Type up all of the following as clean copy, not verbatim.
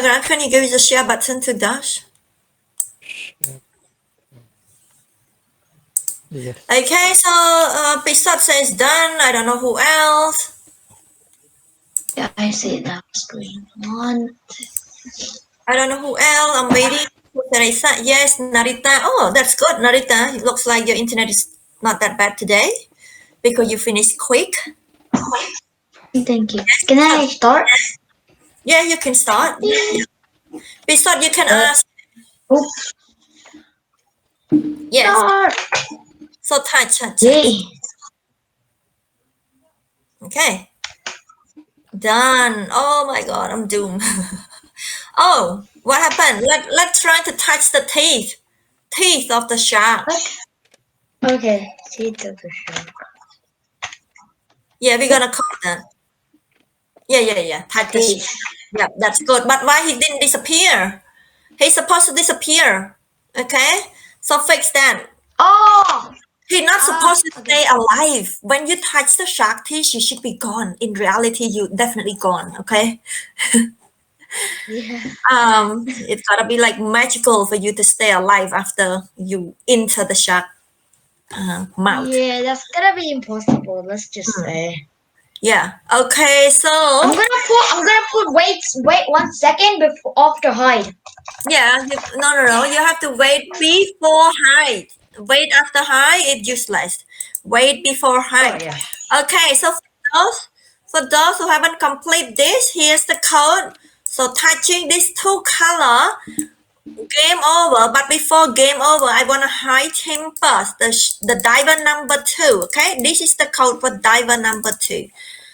Makara, can you give the share button to Dash? Yes. Okay, so Pisot says done. I don't know who else. Yeah, I see that screen. One. I don't know who else. I'm waiting. Teresa, yes. Narita. Oh, that's good. Narita, it looks like your internet is not that bad today because you finished quick. Thank you. Can I start? Yeah, you can start. Pisot, you can ask. Oops. Yes. Start. So touch. Yay. Okay. Done. Oh my God, I'm doomed. Oh, what happened? Let's try to touch the teeth of the shark. Okay. Teeth of the shark. Yeah, we're gonna call that. Yeah. Touch the Teeth. shark. Yeah, that's good. But why he didn't disappear? He's supposed to disappear. Okay, so fix that. Oh. He's not supposed to Okay. stay alive. When you touch the shark teeth, you should be gone. In reality, you definitely gone. Okay. Yeah. It's gotta be like magical for you to stay alive after you enter the shark mouth. Yeah, that's gonna be impossible. Let's just say. Yeah. Okay. So I'm gonna put wait 1 second before after hide. yeah. No. You have to wait before hide. Wait after hide. It's useless. Wait before hide. yeah. Okay. So for those who haven't completed this, here's the code. So touching these two color, game over. But before game over, I want to hide him first. The diver number 2. Okay. This is the code for diver number 2.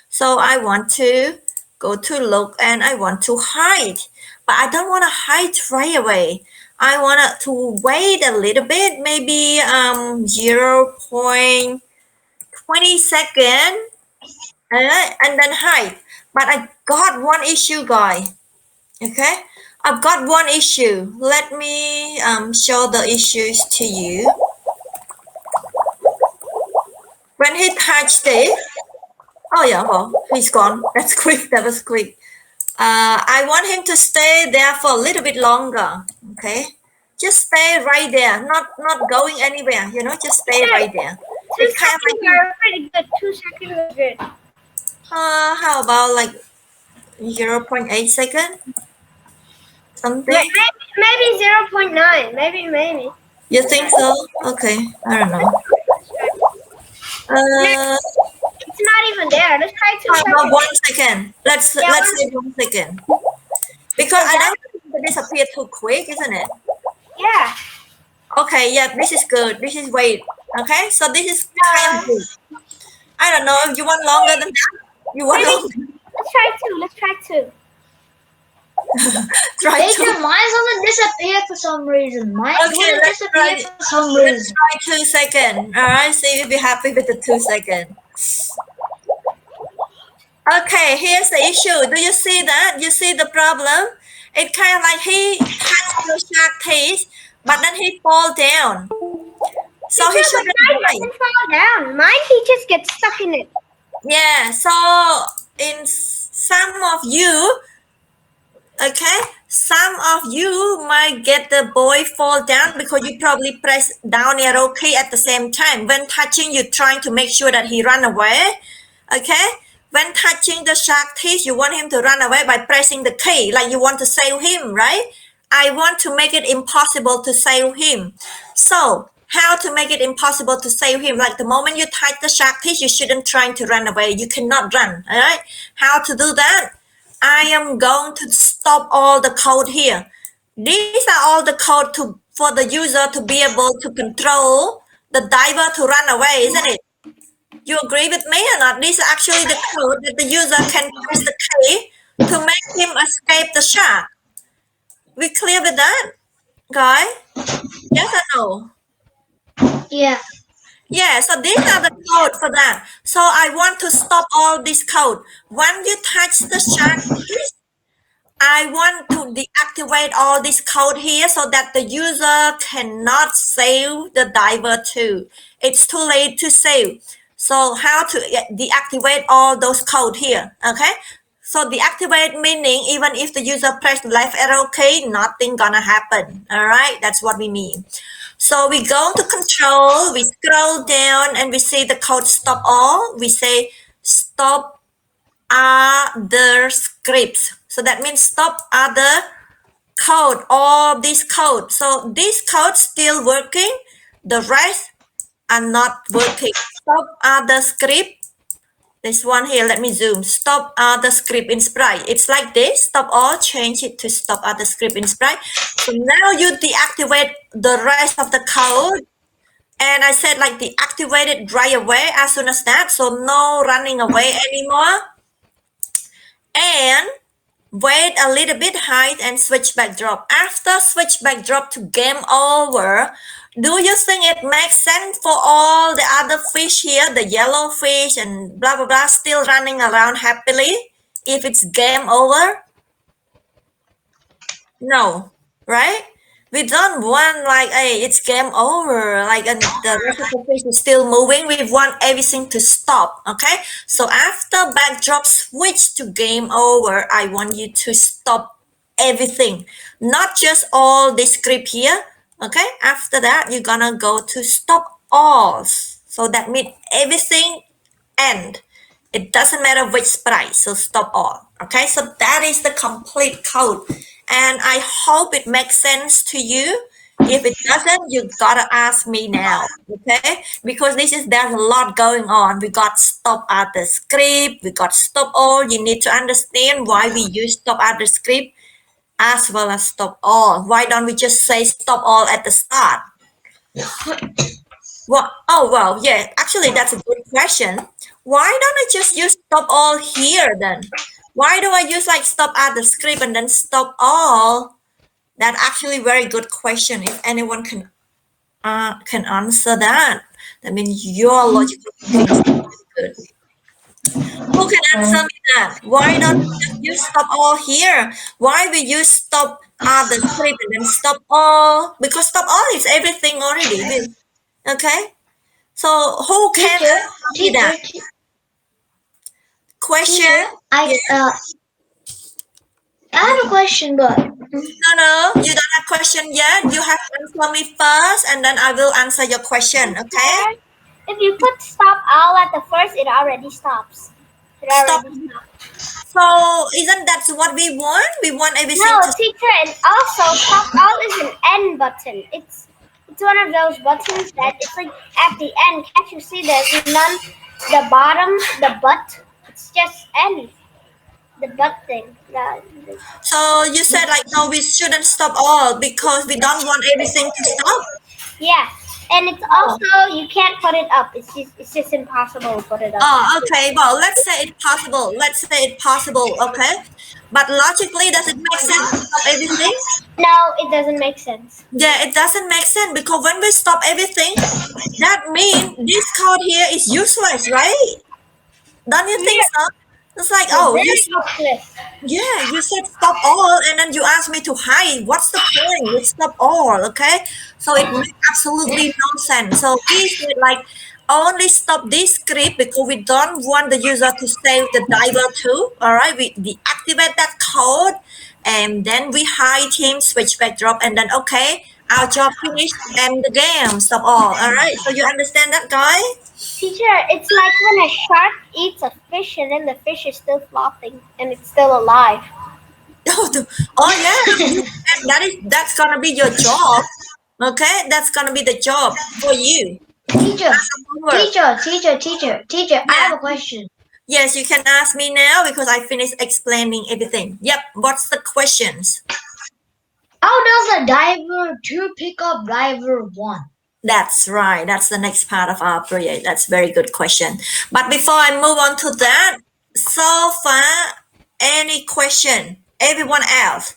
So I want to go to look and I want to hide. But I don't want to hide right away. I want to wait a little bit, maybe 0.20 seconds, and then hide. But I got one issue, guys. Okay, I've got one issue. Let me show the issues to you. When he touched it, oh yeah, well, he's gone. That's quick. That was quick. I want him to stay there for a little bit longer. Okay, just stay right there, not going anywhere. Just stay right there. 2 seconds are pretty good. 2 seconds are good. How about like 0.8 second? Something. Maybe 0.9. Maybe. You think so? Okay, I don't know. It's not even there. Let's try 2 How about seconds. 1 second? Let's say 1 second. Because I don't want it to disappear too quick, isn't it? Yeah. Okay, yeah, this is good. This is wait. Okay, so this is kind of good. I don't know if you want longer than that. You want longer? Let's try 2. Try Tatum, to. mine's gonna disappear for some reason. Mine's Okay, gonna let's disappear try. for some Let's reason. try 2 seconds. All right, see if you're happy with the 2 seconds. Okay, here's the issue. Do you see that? You see the problem? It kind of like he touched the shark teeth, but then he fall down. So he shouldn't Mine die. doesn't fall down. Mine, he just gets stuck in it. Yeah, so in some of you, okay, some of you might get the boy fall down because you probably press down arrow key at the same time. When touching, you're trying to make sure that he run away, okay? When touching the shark teeth, you want him to run away by pressing the key, like you want to save him, right? I want to make it impossible to save him. So how to make it impossible to save him? Like the moment you touch the shark teeth, you shouldn't try to run away. You cannot run, all right? How to do that? I am going to stop all the code here. These are all the code for the user to be able to control the diver to run away, isn't it? You agree with me or not? These are actually the code that the user can press the key to make him escape the shark. We clear with that, guy? Yes or no? Yeah. Yeah, so these are the code for that. So I want to stop all this code. When you touch the shark teeth, I want to deactivate all this code here so that the user cannot save the diver too. It's too late to save. So how to deactivate all those code here, okay? So deactivate meaning even if the user press left arrow key, nothing gonna happen. All right, that's what we mean. So we go to control, we scroll down and we see the code stop all. We say stop other scripts. So that means stop other code, all this code. So this code still working, the rest are not working. Stop other script. This one here, let me zoom. Stop other script in Sprite. It's like this. Stop all, change it to stop other script in Sprite. So now you deactivate the rest of the code. And I said like deactivate it right away as soon as that. So no running away anymore. And wait a little bit, hide and switch backdrop. After switch backdrop to game over, do you think it makes sense for all the other fish here, the yellow fish and blah blah blah, still running around happily if it's game over? No, right? We don't want like, hey, it's game over, like, and the rest of the fish is still moving. We want everything to stop, okay? So after backdrop switch to game over, I want you to stop everything, not just all this script here, okay? After that, you're gonna go to stop all. So that means everything end. It doesn't matter which price, so stop all. Okay, so that is the complete code. And I hope it makes sense to you. If it doesn't, you gotta ask me now, okay? Because there's a lot going on. We got stop at the script, we got stop all. You need to understand why we use stop at the script as well as stop all. Why don't we just say stop all at the start? Well, oh well, yeah. Actually, that's a good question. Why don't I just use stop all here then? Why do I use like stop at the script and then stop all? That actually very good question. If anyone can answer that, that means your logical thinking is good. Who can answer me that? Why don't we just use stop all here? Why we use stop at the script and then stop all? Because stop all is everything already. Okay. So who can Teacher, answer me that question? teacher, I have a question, but No, you don't have question yet. You have to answer me first, and then I will answer your question. Okay? If you put stop all at the first, it already stops. It Stop. already stops. So isn't that what we want? We want everything No, to. teacher, and also stop all is an end button. It's one of those buttons that it's like at the end. Can't you see there's none? The bottom, the butt. It's just end. The butt thing. So you said like no, we shouldn't stop all because we don't want everything to stop. Yeah, and it's also you can't put it up. It's just impossible to put it up. Oh, okay. Well, let's say it's possible. Let's say it's possible. Okay, but logically, does it make sense to stop everything? No, it doesn't make sense. Yeah, it doesn't make sense because when we stop everything, that means this code here is useless, right? Don't you think so? It's like, oh, Very you useless. yeah, you said stop all, and then you asked me to hide. What's the point? You stop all, okay? So it makes absolutely no sense. So we should like only stop this script because we don't want the user to save the diver too. All right, we deactivate that code, and then we hide him, switch backdrop, and then okay, our job finished, end the game, stop all. All right, so you understand that, guy? Teacher, it's like when a shark eats a fish and then the fish is still flopping and it's still alive. Oh yeah, that's gonna be your job. Okay, that's gonna be the job for you. teacher, As a homework. teacher, I have a question. Yes, you can ask me now because I finished explaining everything. Yep. What's the questions? How does a diver 2 pick up diver 1? That's right. That's the next part of our project. That's a very good question. But before I move on to that, so far, any question? Everyone else?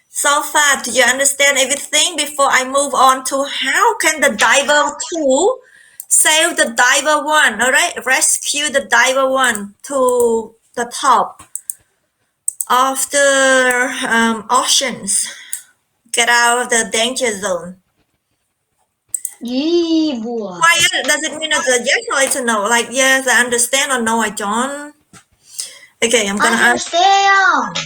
So far, do you understand everything before I move on to how can the diver 2 save the diver 1? All right, rescue the diver 1 to the top of the oceans. Get out of the danger zone. Yee, boy. Why does it mean it's a yes or it's a no? Like yes, I understand or no, I don't. Okay, I'm gonna ask. Understand.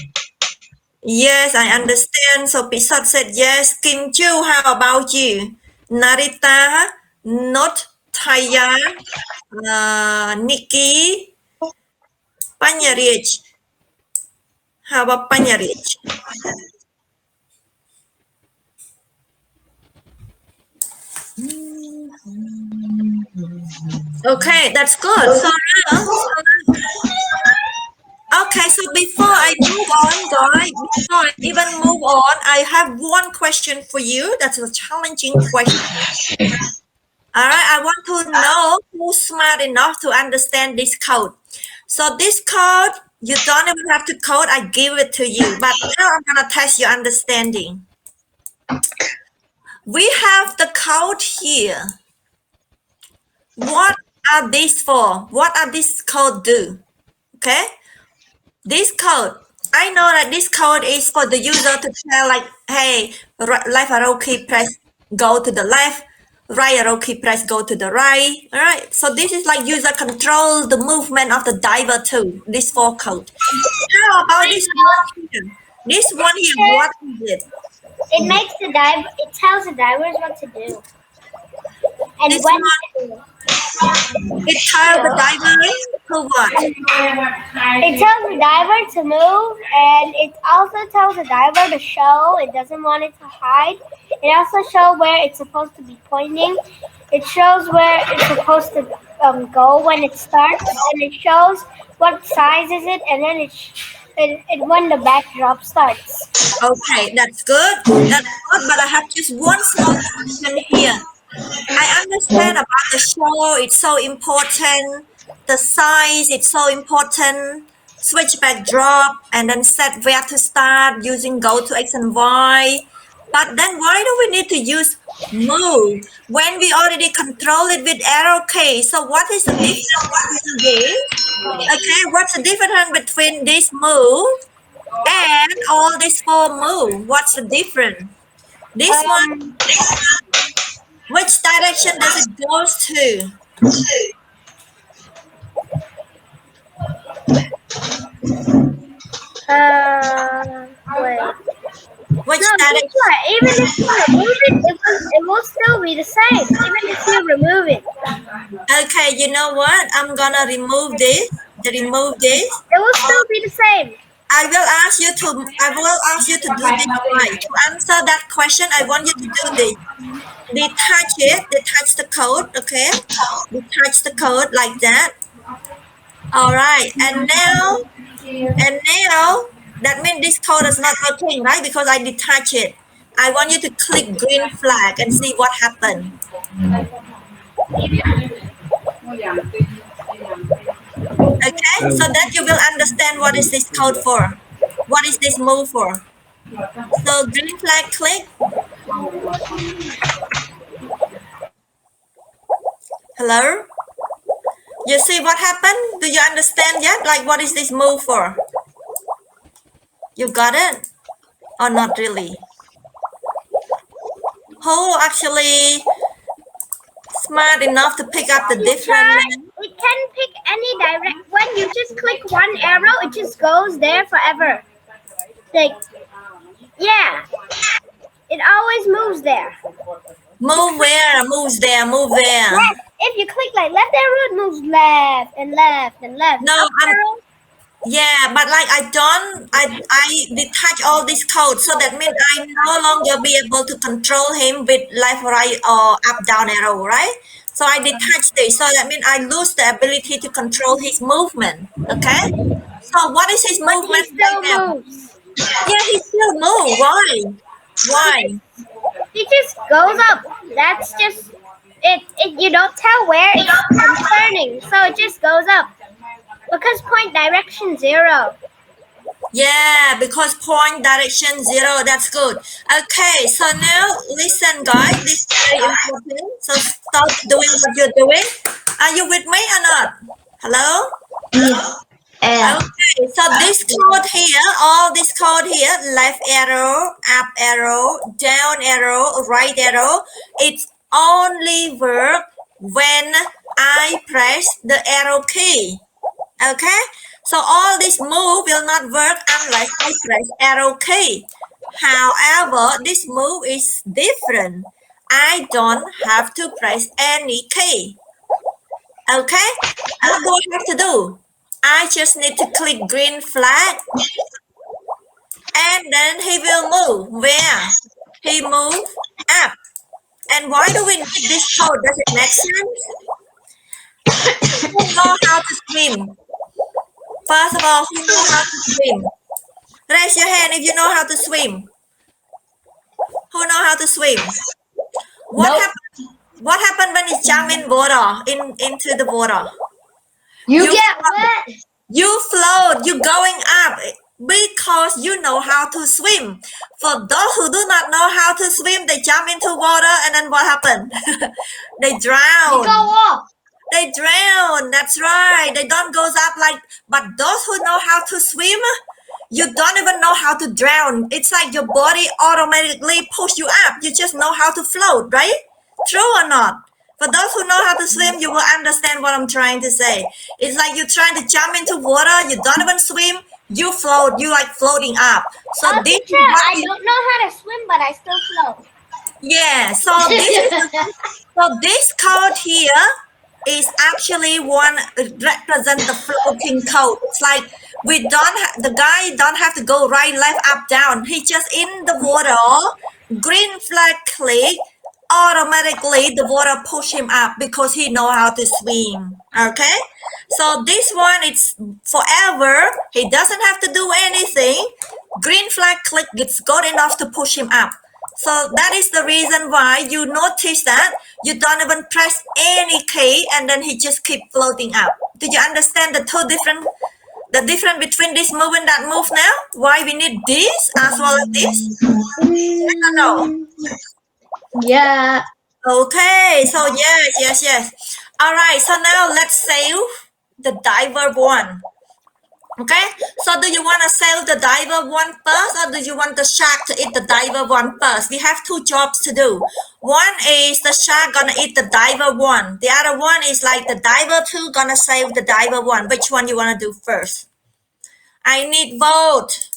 Yes, I understand. So Pisot said yes. Kim Chu, how about you? Narita, not Thaya, Nikki, Panyarich. How about Panyarich? Okay, that's good. Okay, so before I move on, guys, before I even move on, I have one question for you. That's a challenging question. All right, I want to know who's smart enough to understand this code. So this code, you don't even have to code. I give it to you. But now I'm gonna test your understanding. We have the code here. What are these for? What are this code do? Okay, this code. I know that this code is for the user to tell like, hey, left arrow key press go to the left, right arrow key press go to the right. All right. So this is like user control the movement of the diver too. This for code. How about this one here? This one here, what is it? It makes the dive. It tells the divers what to do and This when one, to. it tells the diver to what? It tells the diver to move, and it also tells the diver to show. It doesn't want it to hide. It also shows where it's supposed to be pointing. It shows where it's supposed to go when it starts, and it shows what size is it, and then it when the backdrop starts. Okay, that's good. That's good, but I have just one small question here. I understand about the show, it's so important. The size, it's so important. Switch backdrop and then set where to start using go to X and Y. But then why do we need to use move when we already control it with arrow key? So what is the difference between this? Okay, what's the difference between this move and all this four move? What's the difference? This one, Um, which direction does it goes to? Wait. Which No, guess direction? what? Even if you remove it will still be the same. Even if you remove it, Okay, you know what? I'm gonna remove this. Remove this. it will still be the same. I will ask you to do this right. To answer that question, I want you to do this. Detach it, detach the code, okay? Detach the code like that. All right. And now that means this code is not working, right? Because I detach it. I want you to click green flag and see what happened. Okay, so that you will understand what is this code for. What is this move for? So green flag click. Hello? You see what happened? Do you understand yet? Like what is this move for? You got it? Or not really? Who actually smart enough to pick up the You different try. It can pick any direct. When you just click one arrow, it just goes there forever. Like, yeah, it always moves there. move where? Moves there, move there. Yes, if you click like left arrow, it moves left and left and left. No, Up I'm arrow, yeah, but like I detach all this code, so that means I no longer be able to control him with left, right, or up, down arrow, right? So I detach this, so that means I lose the ability to control his movement. Okay. So what is his but he movement right still now? moves. Yeah, he still move. Why? He Why? just It just goes up. That's just it. You don't tell where it's turning, so it just goes up. Because point direction 0. Yeah, because point direction 0. That's good. Okay, so now listen, guys. This is very important. So stop doing what you're doing. Are you with me or not? Hello? Yeah. Okay, so this code here, all this code here, left arrow, up arrow, down arrow, right arrow, it's only work when I press the arrow key. Okay, So all this move will not work unless I press arrow key. However, this move is different. I don't have to press any key. Okay? What do I have to do? I just need to click green flag and then he will move. Where? He move up. And why do we need this code? Does it make sense? Who know how to swim? First of all, who know how to swim? Raise your hand if you know how to swim. Who know how to swim? What Nope. happened? What happened when you jump in water? Into the water? You You get float. wet. You float. You going up because you know how to swim. For those who do not know how to swim, they jump into water and then what happened? They You drown. go off. They drown. That's right. They don't goes up like. But those who know how to swim, you don't even know how to drown. It's like your body automatically push you up. You just know how to float, right? True or not? For those who know how to swim, you will understand what I'm trying to say. It's like you're trying to jump into water. You don't even swim. You float. You like floating up. So Oh, this teacher, is what I don't know how to swim, but I still float. yeah. So this code here is actually one represent the floating code. It's like we don't the guy don't have to go right, left, up, down. He just in the water, green flag click, automatically the water push him up because he know how to swim. Okay, so this one it's forever. He doesn't have to do anything. Green flag click it's good enough to push him up. So that is the reason why you notice that you don't even press any key and then he just keep floating up. Do you understand the difference between this move and that move now? Why we need this as well as this? Yes or no? Yeah. Okay, so yes. All right, so now let's save the diver one. Okay, so do you want to save the diver one first or do you want the shark to eat the diver one first? We have two jobs to do. One is the shark gonna eat the diver one. The other one is like the diver two gonna save the diver one. Which one you wanna do first? I need vote.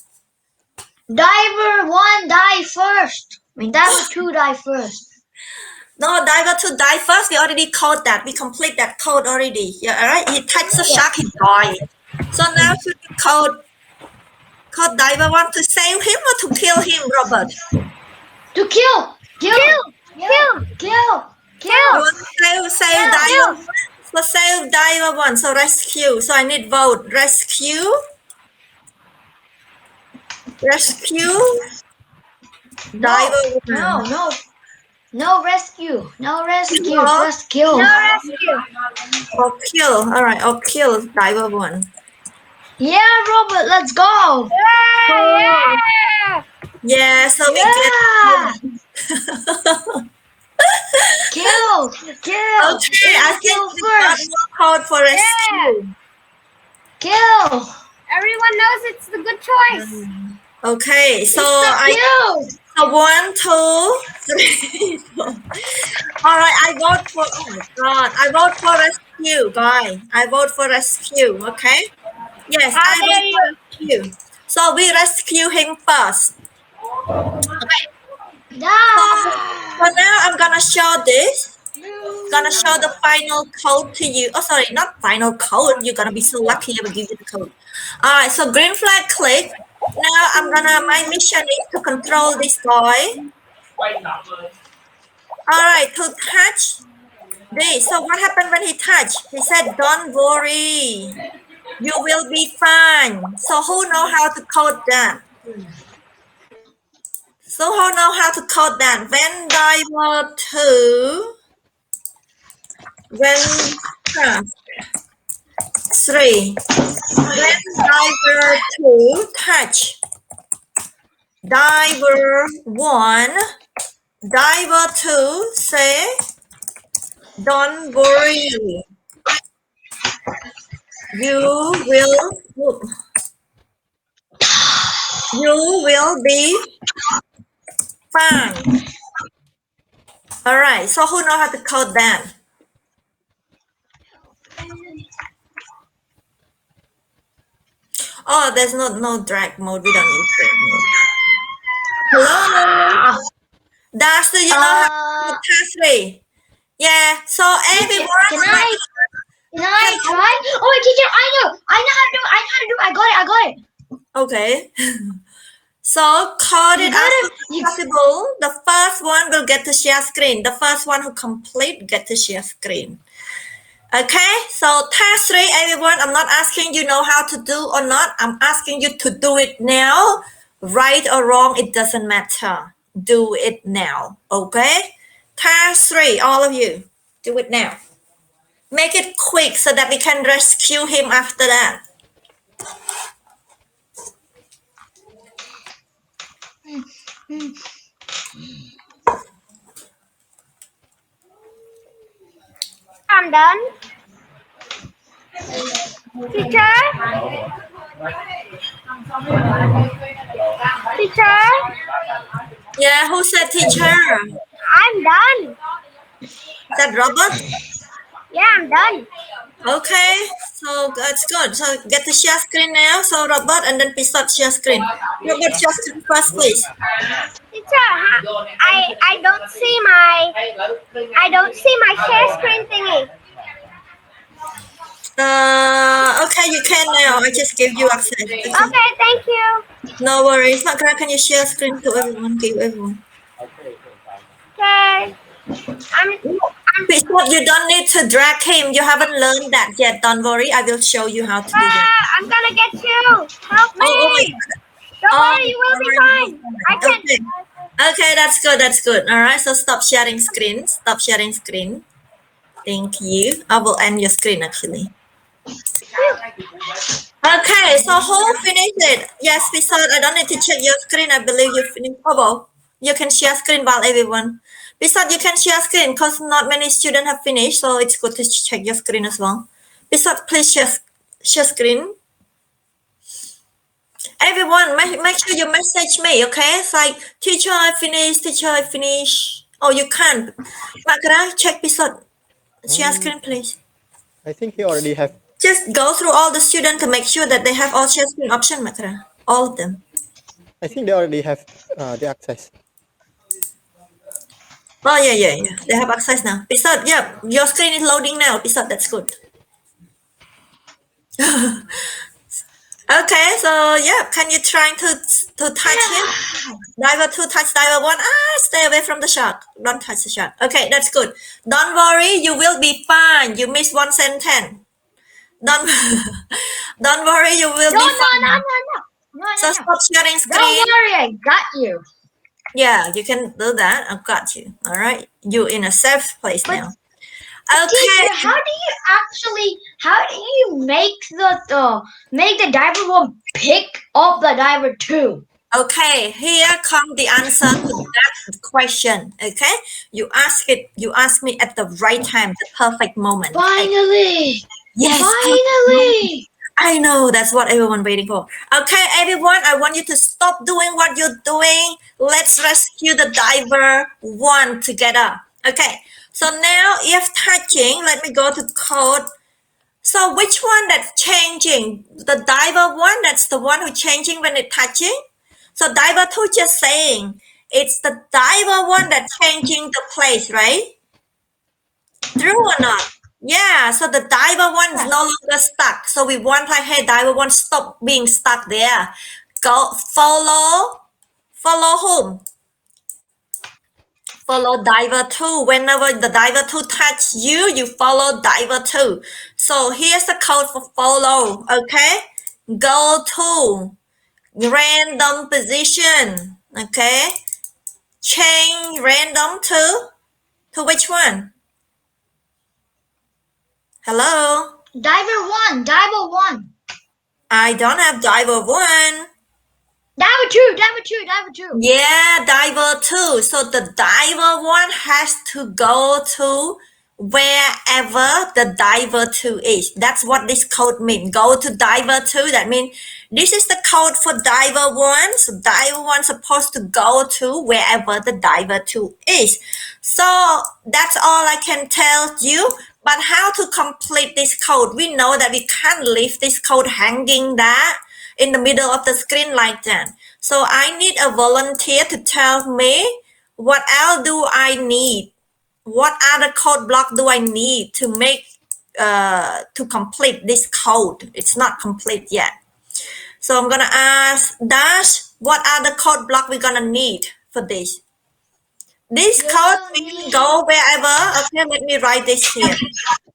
Diver 1 die first. I mean, diver 2 die first. No, diver two die first. We already code that. We complete that code already. Yeah, all right. He takes the shark, he died. So now should we code diver one to save him or to kill him, Robert? To kill. Kill. Kill. Kill. You want to save diver one? So save diver one. So rescue. So I need vote. Rescue. Diver one. No rescue. No rescue. No. Just kill. No rescue. Or kill. All right. Or kill diver one. Yeah, Robert, let's go. Yeah. Yeah. So we Yeah. get. Kill. Kill. Okay. I think Kill we got first. more code for rescue. Kill. Everyone knows it's the good choice. Okay. So Kill. So 1, 2, 3, 4. All right, I vote for. Oh my God, I vote for rescue, guy. I vote for rescue. Okay. Yes, I vote for rescue. So we rescue him first. Okay. So now I'm gonna show this. Gonna show the final code to you. Oh, sorry, not final code. You're gonna be so lucky I will give you the code. All right. So green flag click. Now my mission is to control this guy. All right, to touch this. So what happened when he touched? He said, "Don't worry, you will be fine." So who know how to code that? So who know how to code that? When diver two, when touch three, when diver two touch, diver one, diver two say, "Don't worry, you will be fine." All right. So who know how to code that? Oh, there's no drag mode. We don't use drag mode. Hello. Dash, do you know how to do task 3? Yeah. So Teacher, everyone, can I try? Oh, wait, teacher, I know how to do. I know how to do. I got it. okay. So code You it as gotta. soon as possible. The first one will get to share screen. The first one who complete get to share screen. Okay, so task 3, everyone, I'm not asking you know how to do or not. I'm asking you to do it now. Right or wrong, it doesn't matter. Do it now. Okay? Task 3, all of you, do it now. Make it quick so that we can rescue him after that. I'm done. Teacher? Teacher? Yeah, who said teacher? I'm done. Said Robert? Yeah, I'm done. Okay, so that's good. So get the share screen now. So Robert and then Pisot share screen. Robert share screen first, please. Teacher, I don't see my share screen thingy. Okay, you can now. I just gave you access. Okay. Okay, thank you. No worries. Makara, can you share screen to everyone? Give everyone. Okay. I'm Pisot, you don't need to drag him. You haven't learned that yet. Don't worry. I will show you how to do that. I'm gonna get you. Help Oh my me. God. Don't Oh, worry, you will be alright. fine. I can. Okay. Okay, that's good. That's good. All right. So stop sharing screen. Stop sharing screen. Thank you. I will end your screen actually. Okay, so who finished it? Yes, Pisot, I don't need to check your screen. I believe you finished. Oh, well, you can share screen while everyone. Pisot, you can share screen because not many students have finished, so it's good to check your screen as well. Pisot, please share screen. Everyone, make sure you message me, okay? It's like, teacher, I finished, teacher, I finished. Oh, you can't. Makara, check Pisot. Share screen, please. I think he already have. Just go through all the students to make sure that they have all share screen option, Makara. All of them. I think they already have the access. Oh, yeah. They have access now. Pisot, yeah, your screen is loading now. Pisot, that's good. Okay, so yeah, can you try to touch him? Diver 2, touch diver 1. Stay away from the shark. Don't touch the shark. Okay, that's good. Don't worry, you will be fine. You missed one sentence. Don't don't worry, you will be fine. No. So stop sharing screen. Don't worry, I got you. Yeah, you can do that. I've got you. All right, you're in a safe place But- now. Teacher, Okay. how do you make the diver one pick up the diver 2? Okay, here come the answer to that question. Okay, you ask me at the right time, the perfect moment. Finally! Yes, Finally! I know that's what everyone waiting for. Okay, everyone, I want you to stop doing what you're doing. Let's rescue the diver 1 together. Okay, so now if touching, let me go to code. So which one that's changing? The diver 1, that's the one who's changing when it's touching. So diver 2 just saying it's the diver 1 that's changing the place, right? True or not? Yeah, so the diver 1 is no longer stuck. So we want like, hey, diver 1, stop being stuck there. Go follow whom? Follow diver 2. Whenever the diver 2 touch you, you follow diver 2. So here's the code for follow, okay? Go to random position, okay? Change random to which one? Hello? Diver 1. I don't have diver 1. Diver 2. Yeah, diver 2. So the diver 1 has to go to wherever the diver 2 is. That's what this code means. Go to diver 2. That means this is the code for diver 1. So diver 1 supposed to go to wherever the diver 2 is. So that's all I can tell you. But how to complete this code? We know that we can't leave this code hanging there. in the middle of the screen like that. So I need a volunteer to tell me what else do I need? What other code block do I need to make to complete this code? It's not complete yet. So I'm gonna ask Dash, what other code block we're gonna need for this? This You code will means need go wherever. Okay, let me write this here.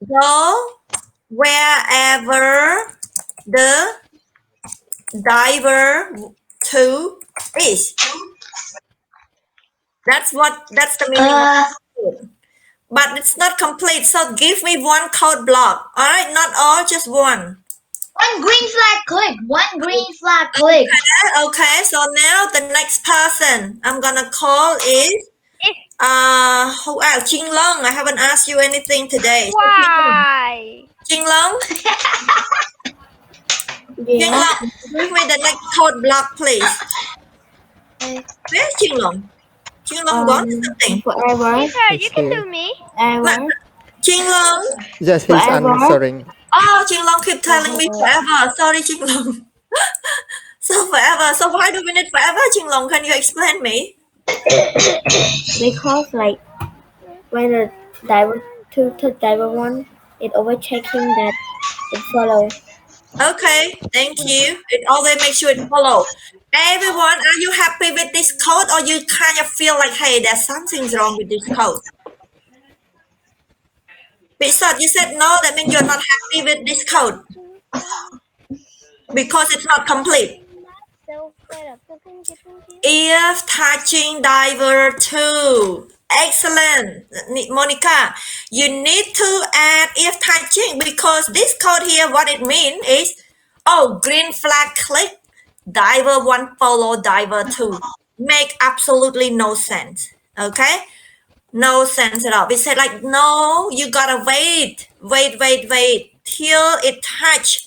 Go wherever the diver to is. That's the meaning of it. But it's not complete. So give me one code block. All right, not all, just one. one green flag click. One green flag click. Okay. So now the next person I'm gonna call is who else? Jing Long. I haven't asked you anything today. So Why? Jing Long, Jing Yeah. Long, give me the next code block, please. Where's Jing Long? Jing Long gone or something? Forever. Teacher, you He's can here. do me. What? Ever. Jing Long? Yes, he's Forever. answering. Oh, Jing Long keep telling me forever. Sorry, Jing Long. So forever. So why do we need forever, Jing Long? Can you explain me? Because like when the diver two to diver one, it always checking that it follow. Okay, thank you. It always makes sure it follow. Everyone, are you happy with this code or you kind of feel like, hey, there's something wrong with this code? Because you said no, that means you're not happy with this code because it's not complete. If touching diver 2. Excellent. Monica, you need to add if touching because this code here, what it means is, green flag click, diver 1 follow diver 2. Make absolutely no sense. Okay? No sense at all. We said like, no, you gotta wait till it touch.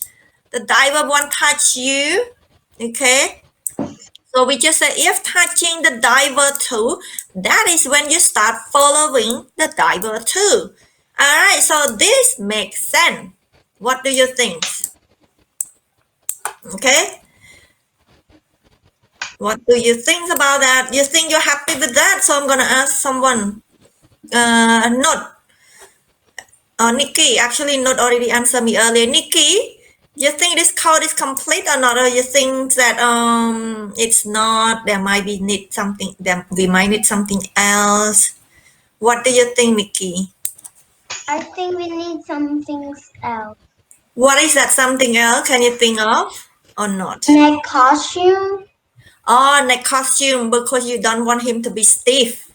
The diver 1 touch you. Okay? So we just say if touching the diver 2, that is when you start following the diver 2. Alright, so this makes sense. What do you think? Okay? What do you think about that? You think you're happy with that? So I'm gonna ask someone. Not. Nikki, actually not already answered me earlier. Nikki, you think this code is complete or not, or you think that it's not? There might be need something. Then we might need something else. What do you think, Nikki? I think we need something else. What is that something else? Can you think of or not? Neck costume. Oh, neck costume because you don't want him to be stiff.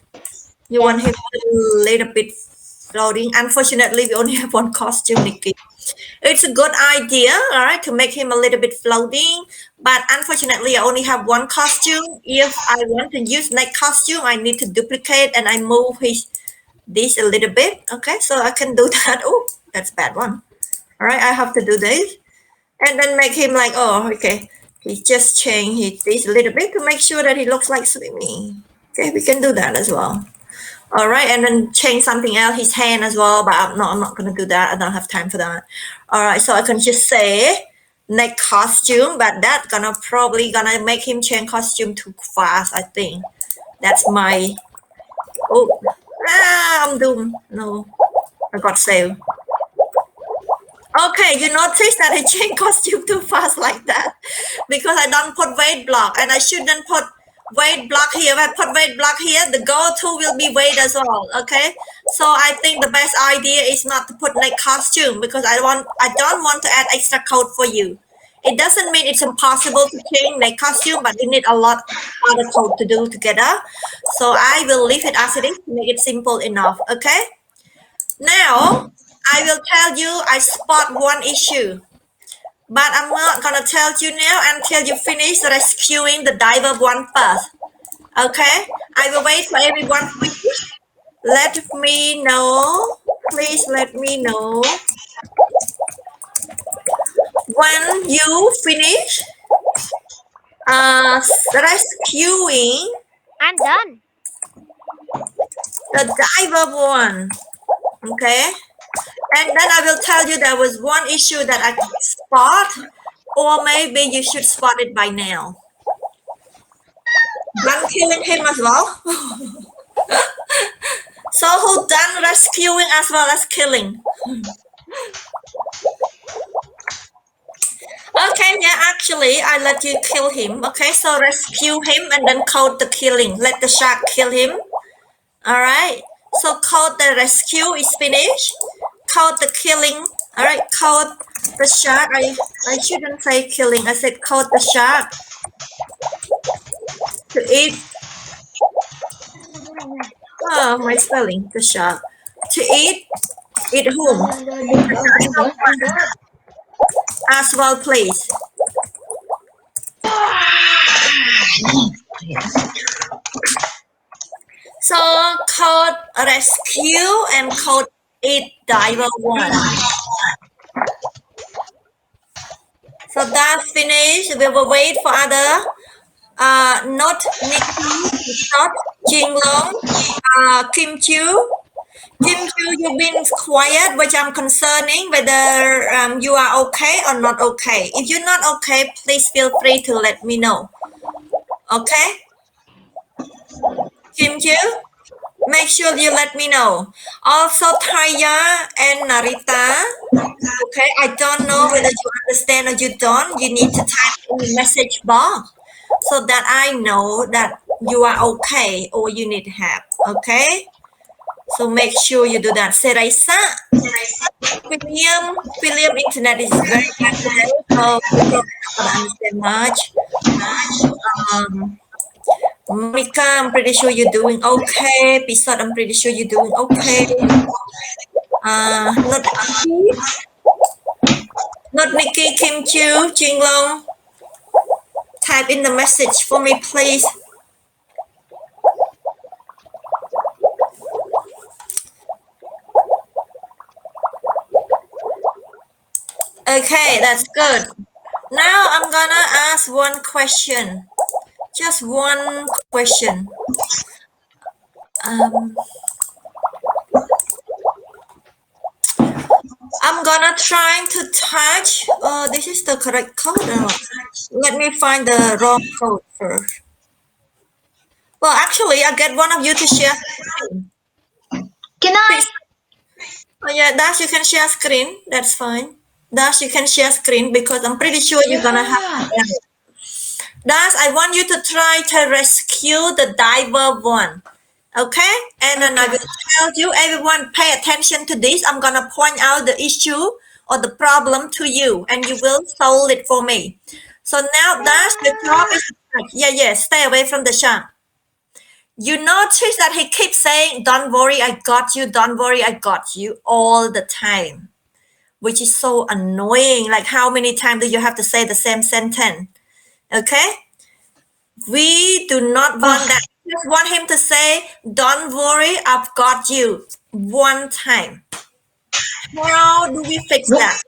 You want him to be a little bit floating. Unfortunately, we only have one costume, Nikki. It's a good idea, all right, to make him a little bit floating. But unfortunately, I only have one costume. If I want to use neck costume, I need to duplicate and I move this a little bit. Okay, so I can do that. Oh, that's a bad one. All right, I have to do this. And then make him like, oh, okay. He just changed this a little bit to make sure that he looks like swimming. Okay, we can do that as well. All right, and then change something else, his hand as well, but I'm not going to do that. I don't have time for that. All right, so I can just say neck costume, but that's probably gonna make him change costume too fast, I think. That's my, I'm doomed. No, I got saved. Okay, you notice that I changed costume too fast like that because I don't put weight block and I shouldn't put weight block here. If I put weight block here, the go-to will be weight as well. Okay, so I think the best idea is not to put like costume because I don't want to add extra code for you. It doesn't mean it's impossible to change like costume, but we need a lot other code to do together. So I will leave it as it is to make it simple enough. Okay. Now I will tell you I spot one issue. But I'm not gonna tell you now until you finish rescuing the diver 1 first. Okay? I will wait for everyone. Please let me know. Please let me know when you finish rescuing I'm done. the diver 1. Okay? And then I will tell you there was one issue that I spot Or maybe you should spot it by now. Done killing him as well. So who done rescuing as well as killing? Okay, yeah, actually, I let you kill him. Okay, so rescue him and then code the killing. Let the shark kill him. All right. So code the rescue is finished. Code the killing. All right. Code the shark. I shouldn't say killing. I said code the shark to eat. Oh, my spelling. The shark to eat. Eat whom? As well, please. So code rescue and code eat diver one. So that's finished. We will wait for other. Not Nikki, not Jing Long, Kim Chu. Kim Chu, you've been quiet, which I'm concerning whether you are okay or not okay. If you're not okay, please feel free to let me know. Okay? Kim Chu, make sure you let me know. Also, Taya and Narita. Okay, I don't know whether you understand or you don't. You need to type in the message box so that I know that you are okay or you need help. Okay, so make sure you do that. Serasa, William, internet is very bad today, so you probably not gonna understand much. Um, Monica, I'm pretty sure you're doing okay. Pisot, I'm pretty sure you're doing okay. Not Nikki, Kim Chu, Jing Long. Type in the message for me, please. Okay, that's good. Now I'm gonna ask one question. Just one question. Um, I'm gonna try to touch. This is the correct code. Let me find the wrong code first. Well, actually, I get one of you to share. Can I? Please. Oh yeah, Dash, you can share screen. That's fine. Dash, you can share screen because I'm pretty sure you're gonna have. Dash, I want you to try to rescue the diver one. Okay? And then I will tell you, everyone pay attention to this. I'm gonna point out the issue or the problem to you and you will solve it for me. So now Dash, the job is yeah, stay away from the shark. You notice that he keeps saying, don't worry, I got you, don't worry, I got you all the time, which is so annoying. Like, how many times do you have to say the same sentence? Okay? We do not want that. We just want him to say, don't worry, I've got you one time. How do we fix that?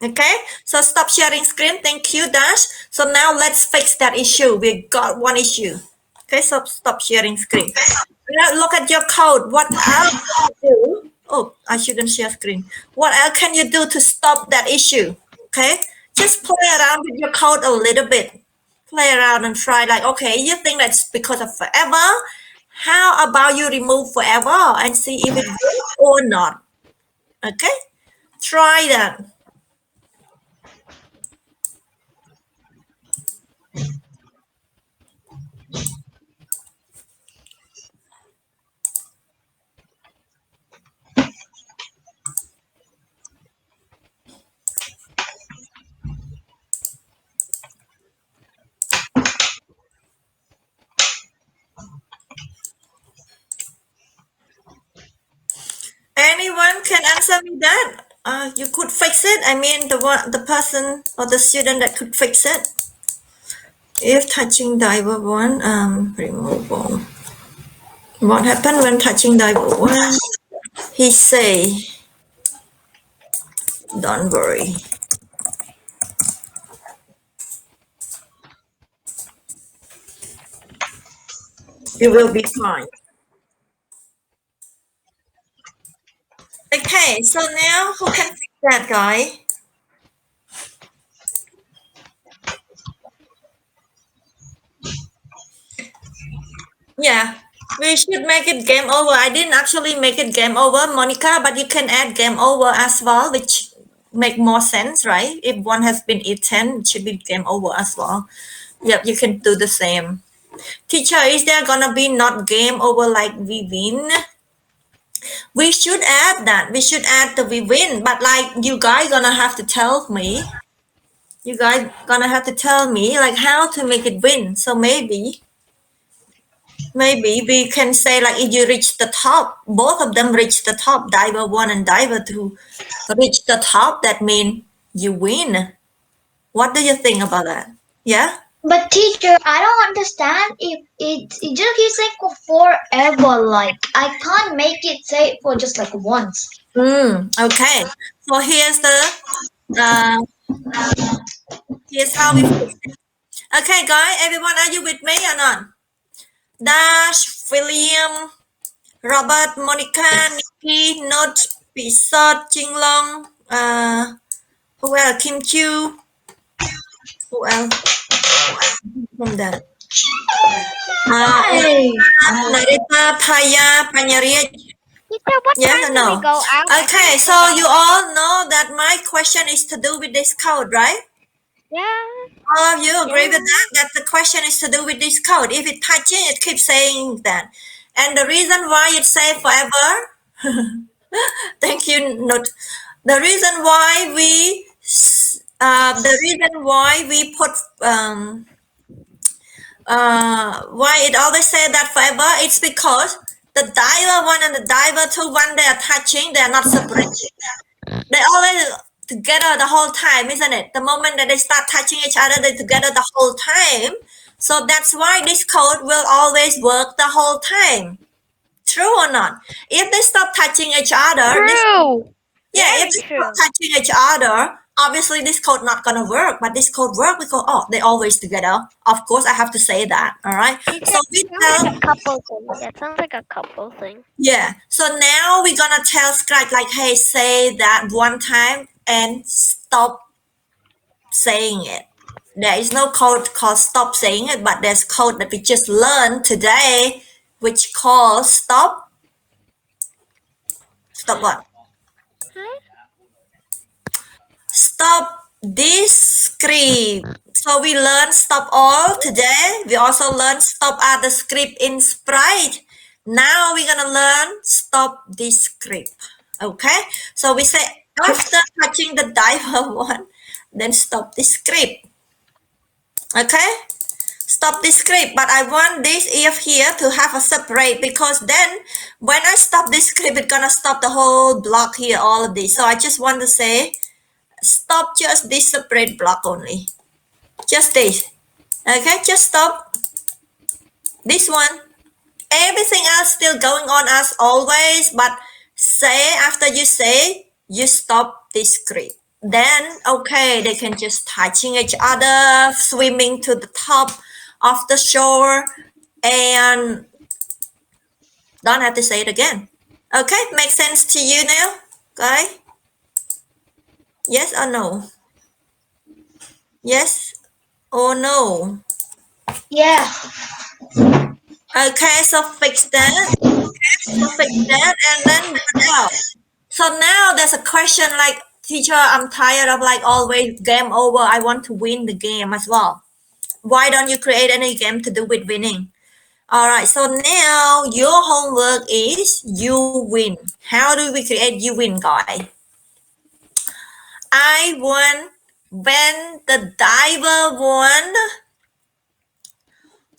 Okay, so stop sharing screen. Thank you, Dash. So now let's fix that issue. We got one issue. Okay, so stop sharing screen. Now look at your code. What else can you do? Oh, I shouldn't share screen. What else can you do to stop that issue? Okay, just play around with your code a little bit. Play around and try like, okay, you think that's because of forever? How about you remove forever and see if it works or not? Okay, try that. Anyone can answer me that? You could fix it. I mean, the person or the student that could fix it. If touching diver one, removable. What happened when touching diver one? He say, don't worry. You will be fine. Okay, so now who can fix that guy? Yeah, we should make it game over. I didn't actually make it game over, Monica, but you can add game over as well, which make more sense, right? If one has been eaten, it should be game over as well. Yep, you can do the same. Teacher, is there gonna be not game over like we win? We should add that. We should add the we win, but like you guys gonna have to tell me. You guys gonna have to tell me like how to make it win. So maybe we can say like if you reach the top, both of them reach the top, diver one and diver two reach the top, that means you win. What do you think about that? Yeah? But teacher, I don't understand if it just keeps saying for forever. Like I can't make it say for just like once. Okay. So uh here's how we fix it. Okay guys, everyone, are you with me or not? Dash, William, Robert, Monica, Nikki, Note, Pisot, Jinglong, who else? Kim Chu, who else from that? Hey. Narita, Paya, Panyaria, Teacher, what yes time or do we no? go out? Okay, so you all know that my question is to do with this code, right? Yeah. All of you agree with Yeah. that? That the question is to do with this code. If it touching, it keeps saying that. And the reason why it say forever, thank you, Note. The reason why we put why it always say that forever, it's because the diver one and the diver two, when they are touching, they are not separate. They always together the whole time, isn't it? The moment that they start touching each other, they're together the whole time. So that's why this code will always work the whole time. True or not? If they stop touching each other, True. yeah, if Very they stop true. touching each other, obviously this code not gonna work. But this code work because they always together. Of course, I have to say that. All right. Teacher, So we it sounds like tell a couple thing. That sounds like a couple thing. yeah. So now we're gonna tell Scribe like, hey, say that one time and stop saying it. There is no code called stop saying it, but there's code that we just learned today, which calls stop what? Huh? Stop this script. So we learned stop all today. We also learned stop other script in Sprite. Now we're gonna learn stop this script. Okay? So we say after touching the diver one, then stop this script. Okay? Stop this script, but I want this if here to have a separate, because then when I stop this script, it's gonna stop the whole block here, all of this. So I just want to say stop just this separate block only, just this. Okay, just stop this one. Everything else still going on as always, but say after you say you stop this script, then okay, they can just touching each other, swimming to the top of the shore, and don't have to say it again. Okay, makes sense to you now, guys? Yes or no? Yes or no? Yeah. Okay, so fix that. So fix that, and then what else? So now there's a question like, teacher, I'm tired of like always game over. I want to win the game as well. Why don't you create any game to do with winning? All right, so now your homework is you win. How do we create you win, guy? I won when the diver won.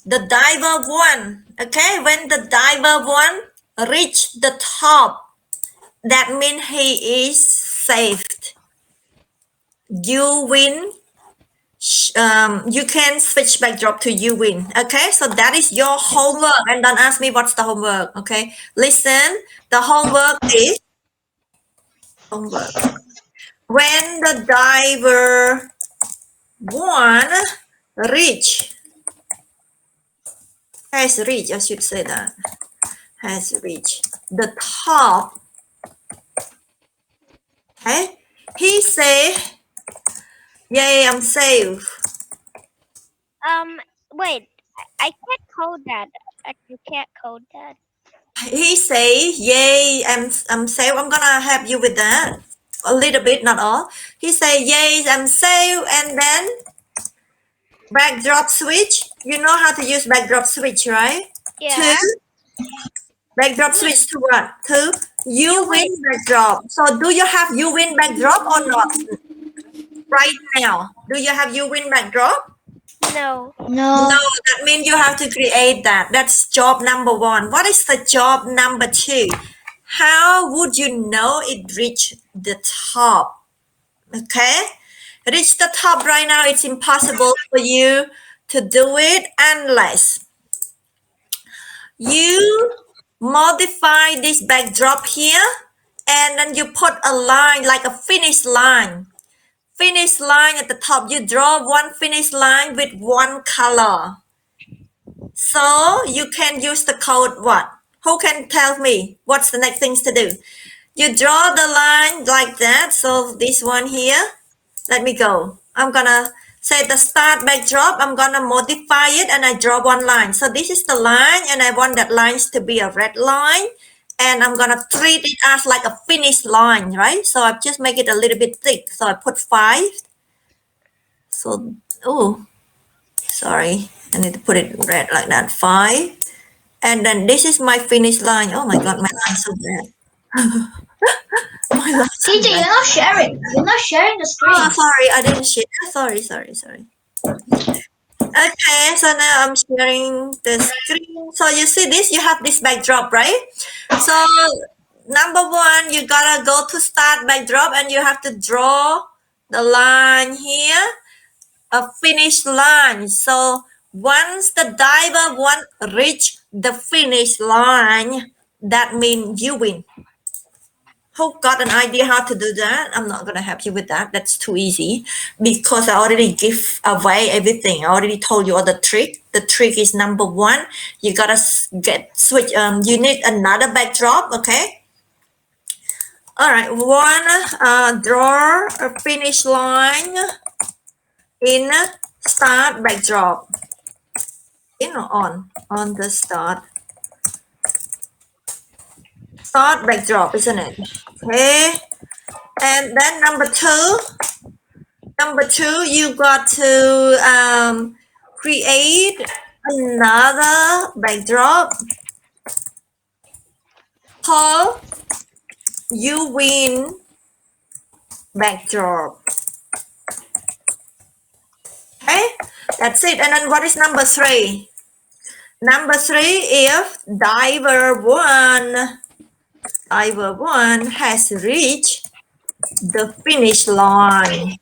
The diver won. Okay, when the diver won, reach the top. That means he is saved. You win. You can switch backdrop to you win. Okay, so that is your homework. And don't ask me what's the homework. Okay, listen. The homework is homework. When the diver won, reach has reached. I should say that has reached the top. Okay, he say, "Yay, I'm safe." Wait. I can't code that. You can't code that. He say, "Yay, I'm safe." I'm gonna help you with that a little bit, not all. He say, "Yay, I'm safe," and then backdrop switch. You know how to use backdrop switch, right? To Yeah. backdrop switch to what? To you You win win. backdrop. So do you have you win backdrop or not? Right now, do you have you win backdrop? No. No, No. that means you have to create that. That's job number one. What is the job number two? How would you know it reached the top? Okay, reach the top right now. It's impossible for you to do it unless you modify this backdrop here and then you put a line like a finish line. Finish line at the top. You draw one finish line with one color. So you can use the code what? Who can tell me what's the next things to do? You draw the line like that. So this one here, let me go. I'm gonna say the start backdrop. I'm gonna modify it and I draw one line. So this is the line and I want that lines to be a red line. And I'm gonna treat it as like a finish line, right? So I just make it a little bit thick. So I put 5. So, oh, sorry. I need to put it red like that. 5. And then this is my finish line. Oh my god, my line's so bad. My line's so Teacher, bad. you're not sharing. You're not sharing the Oh, screen. sorry, I didn't share. Sorry. Okay, so now I'm sharing the screen. So you see this, you have this backdrop, right? So number one, you gotta go to start backdrop and you have to draw the line here, a finish line. So once the diver one reach the finish line, that means you win. Who got an idea how to do that? I'm not gonna help you with that. That's too easy because I already give away everything. I already told you all the trick. The trick is number one. You gotta get switch. You need another backdrop. Okay. All right. One. Draw a finish line in start backdrop. In or on the start backdrop, isn't it? Okay. And then number two, you got to create another backdrop called you win backdrop. Okay, that's it. And then what is number three? Number three, if diver one has reached the finish line.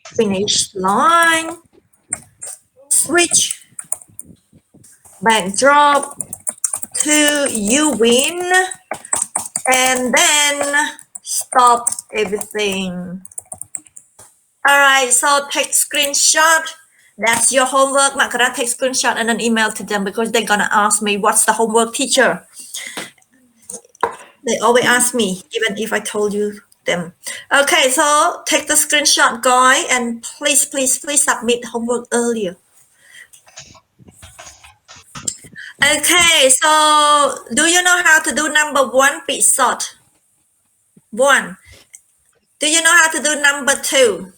Finish line. Switch backdrop to you win and then stop everything. All right, so take screenshot. That's your homework. Makara, take screenshot and then email to them because they're gonna ask me what's the homework, teacher. They always ask me, even if I told you them. Okay, so take the screenshot, guy, and please submit homework earlier. Okay, so do you know how to do number one piece sort? One. Do you know how to do number two?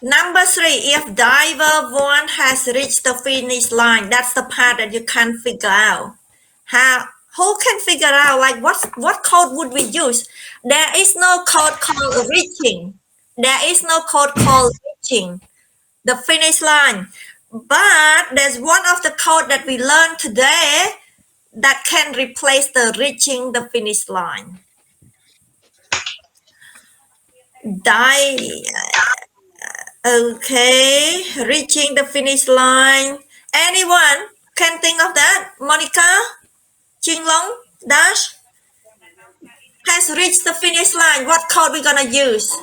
Number three, if diver one has reached the finish line, that's the part that you can't figure out. Who can figure out like what code would we use? There is no code called reaching. There is no code called reaching the finish line. But there's one of the code that we learned today that can replace the reaching the finish line. Okay, reaching the finish line. Anyone can think of that? Monica, Jinglong, Dash has reached the finish line. What code we gonna use?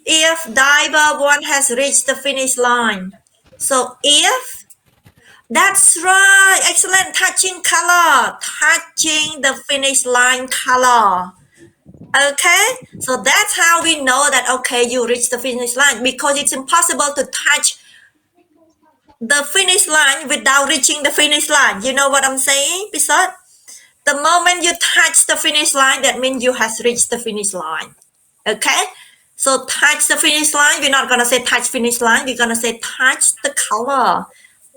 If diver one has reached the finish line. So if, that's right, excellent, touching color, touching the finish line color. Okay, so that's how we know that okay, you reached the finish line because it's impossible to touch the finish line without reaching the finish line. You know what I'm saying, Pisot? The moment you touch the finish line, that means you has reached the finish line. Okay? So touch the finish line. We're not gonna say touch finish line. We're gonna say touch the color.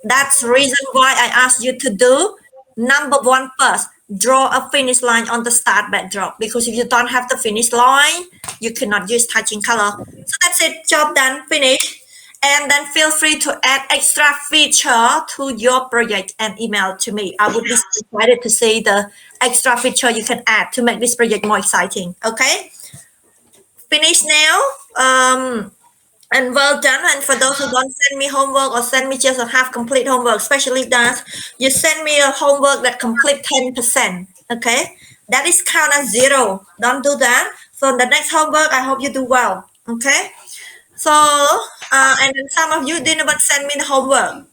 That's the reason why I asked you to do number one first. Draw a finish line on the start backdrop, because if you don't have the finish line, you cannot use touching color. So that's it. Job done. Finish. And then feel free to add extra feature to your project and email to me. I would be excited to see the extra feature you can add to make this project more exciting. Okay? Finish now. And well done. And for those who don't send me homework or send me just a half complete homework, especially that you send me a homework that complete 10%. Okay? That is count as 0. Don't do that. So the next homework, I hope you do well. Okay? So, and then some of you didn't even send me the homework.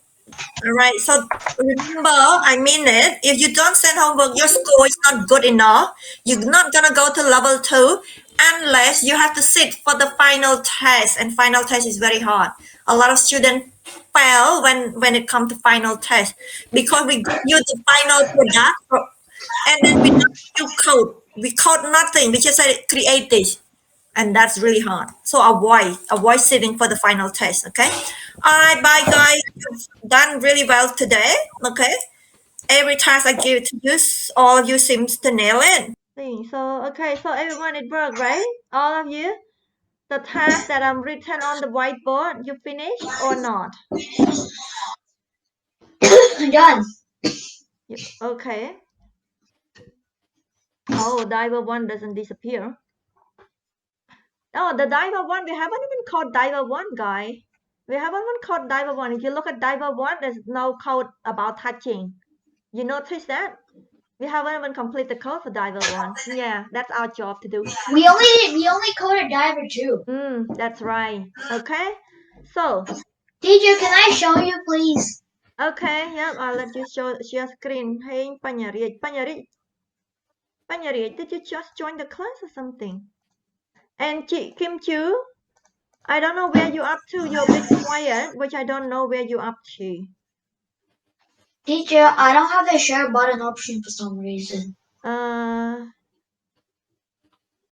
All right. So remember, I mean it. If you don't send homework, your score is not good enough. You're not gonna go to level 2 unless you have to sit for the final test. And final test is very hard. A lot of students fail when it comes to final test, because we give you the final product and then we don't do code. We code nothing. We just say create this, and that's really hard. So avoid sitting for the final test. Okay. All right, bye guys. You've done really well today. Okay. Every task I give to you, all of you seems to nail it. So okay, so everyone, it worked, right? All of you, the task that I'm written on the whiteboard, you finished or not? Done. Okay. Oh, diver 1 doesn't disappear. Oh, the diver 1, we haven't even called diver 1, guy. We haven't even called diver 1. If you look at diver 1, there's no code about touching. You notice that? We haven't even completed the code for diver 1. Yeah, that's our job to do. We only coded diver 2. That's right. Okay. So, Teacher, can I show you, please? okay, yeah, I'll let you share screen. Hey, Panyari, did you just join the class or something? And Kim Chu, I don't know where you up to. You're a bit quiet, which I don't know where you up to. Teacher, I don't have the share button option for some reason.